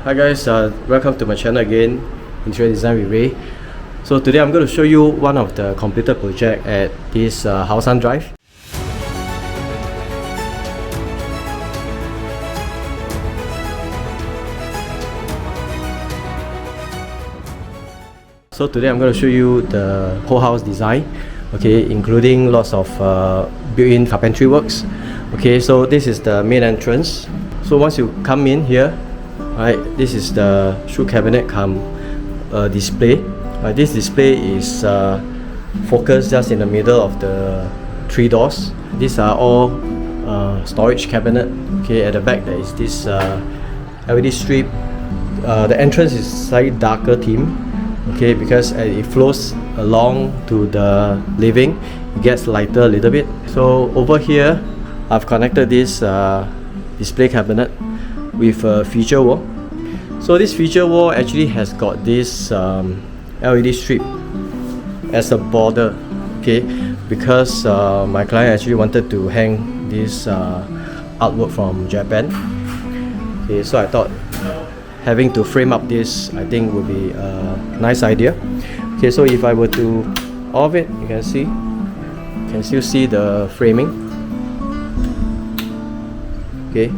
Hi guys, welcome to my channel again, Interior Design with Rae. So today I'm going to show you one of the completed project at this Haosan Drive. So today I'm going to show you the whole house design, okay, including lots of built-in carpentry works. Okay, so this is the main entrance. So once you come in here, right, this is the shoe cabinet come display. This display is focused just in the middle of the three doors. These are all storage cabinet. Okay, at the back there is this LED strip. The entrance is slightly darker theme. Okay, because it flows along to the living, it gets lighter a little bit. So over here, I've connected this display cabinet with a feature wall. So this feature wall actually has got this LED strip as a border, okay, because my client actually wanted to hang this artwork from Japan. Okay, so I thought having to frame up this, I think would be a nice idea. Okay, so if I were to off it, you can still see the framing. Okay,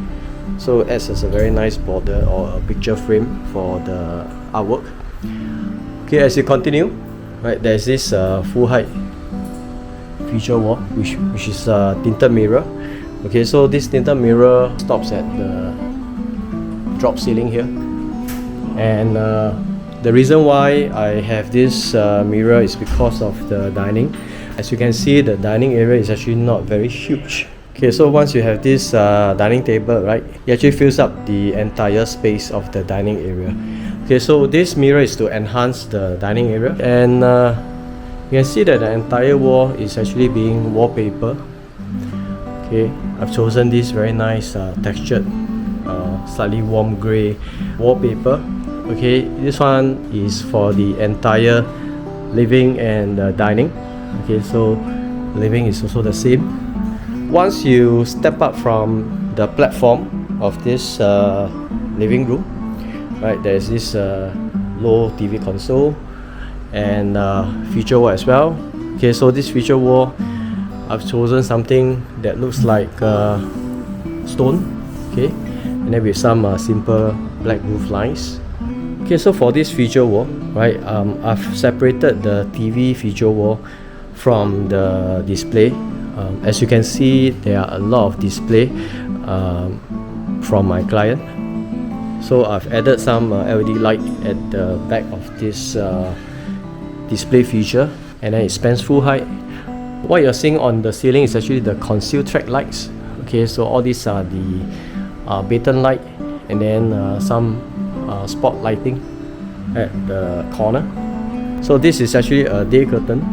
so it acts as a very nice border or a picture frame for the artwork. Okay, as you continue, right, there's this full height feature wall which is a tinted mirror. Okay, so this tinted mirror stops at the drop ceiling here. And the reason why I have this mirror is because of the dining. As you can see, the dining area is actually not very huge. Okay, so once you have this dining table, right, it actually fills up the entire space of the dining area. Okay, so this mirror is to enhance the dining area, and you can see that the entire wall is actually being wallpaper. Okay, I've chosen this very nice textured, slightly warm grey wallpaper. Okay, this one is for the entire living and dining. Okay, so living is also the same. Once you step up from the platform of this living room, right, there's this low TV console and feature wall as well. Okay, so this feature wall, I've chosen something that looks like stone. Okay, and then with some simple black roof lines. Okay, so for this feature wall, right, I've separated the TV feature wall from the display. As you can see, there are a lot of display from my client. So I've added some LED light at the back of this display feature, and then it spans full height. What you're seeing on the ceiling is actually the concealed track lights. Okay, so all these are the baton light, and then some spot lighting at the corner. So this is actually a day curtain.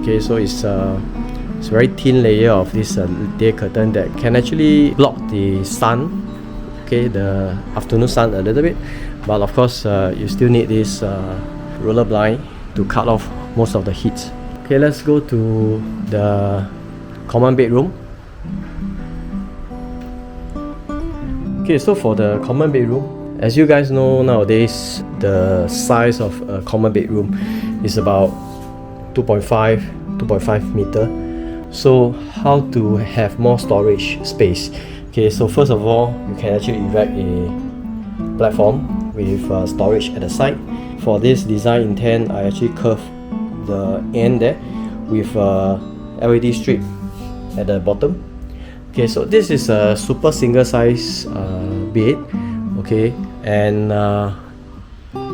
Okay, so it's a very thin layer of this day curtain that can actually block the sun, okay, the afternoon sun a little bit, but of course you still need this roller blind to cut off most of the heat. Okay, let's go to the common bedroom. Okay, so for the common bedroom, as you guys know, nowadays the size of a common bedroom is about 2.5 meter. So how to have more storage space? Okay, so first of all, you can actually erect a platform with storage at the side. For this design intent, I actually curved the end there with a LED strip at the bottom. Okay, so this is a super single size bed. Okay, and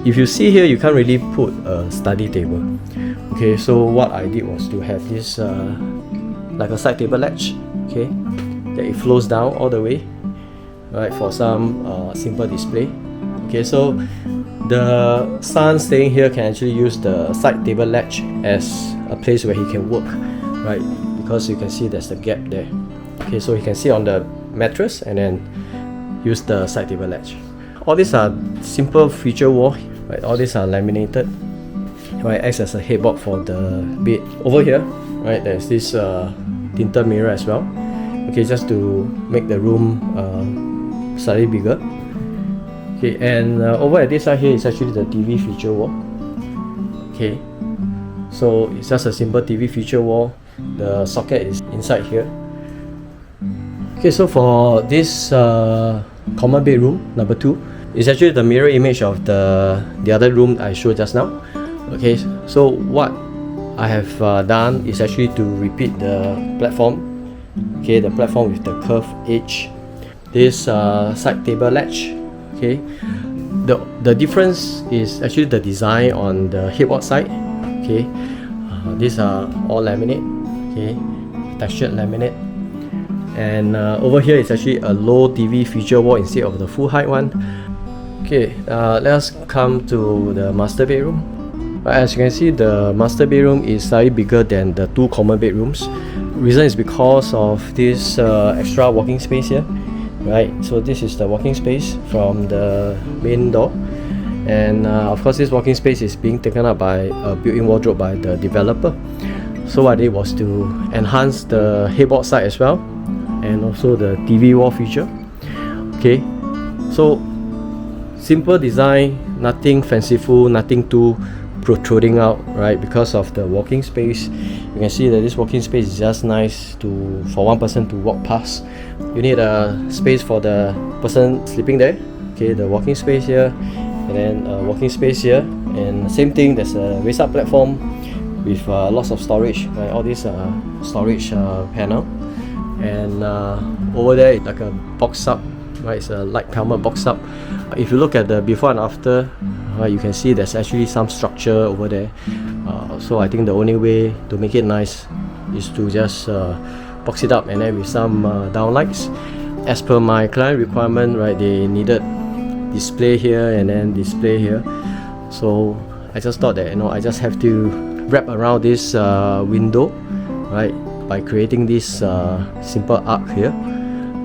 if you see here, you can't really put a study table. Okay, so what I did was to have this like a side table ledge. Okay, that it flows down all the way, right, for some simple display. Okay, so the son staying here can actually use the side table ledge as a place where he can work, right, because you can see there's a gap there. Okay, so he can sit on the mattress and then use the side table ledge. All these are simple feature wall, right? All these are laminated, right? Acts as a headboard for the bed. Over here, right, there's this tinted mirror as well. Okay, just to make the room slightly bigger. Okay, and over at this side here is actually the TV feature wall. Okay, so it's just a simple TV feature wall. The socket is inside here. Okay, so for this common bedroom number 2, it's actually the mirror image of the other room I showed just now. Okay, so what I have done is actually to repeat the platform. Okay, the platform with the curved edge. This side table latch. Okay, the difference is actually the design on the headboard side. Okay, these are all laminate. Okay, textured laminate. And over here is actually a low TV feature wall instead of the full height one. Okay, let us come to the master bedroom. As you can see, the master bedroom is slightly bigger than the 2 common bedrooms. Reason is because of this extra walking space here, right? So this is the walking space from the main door, and of course this walking space is being taken up by a built-in wardrobe by the developer. So what I did was to enhance the headboard side as well, and also the TV wall feature. Okay, so simple design, nothing fanciful, nothing too protruding out, right? Because of the walking space, you can see that this walking space is just nice for one person to walk past. You need a space for the person sleeping there. Okay, the walking space here, and then a walking space here, and same thing, there's a raise up platform with lots of storage, right? All these storage panel, and over there it's like a box up, right? It's a light pelmet box up. If you look at the before and after, you can see there's actually some structure over there. So I think the only way to make it nice is to just box it up, and then with some downlights. As per my client requirement, right, they needed display here and then display here. So I just thought that, you know, I just have to wrap around this window, right, by creating this simple arc here.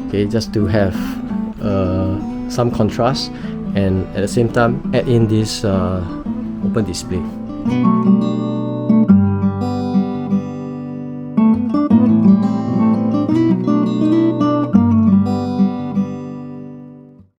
Okay, just to have some contrast, and at the same time add in this open display.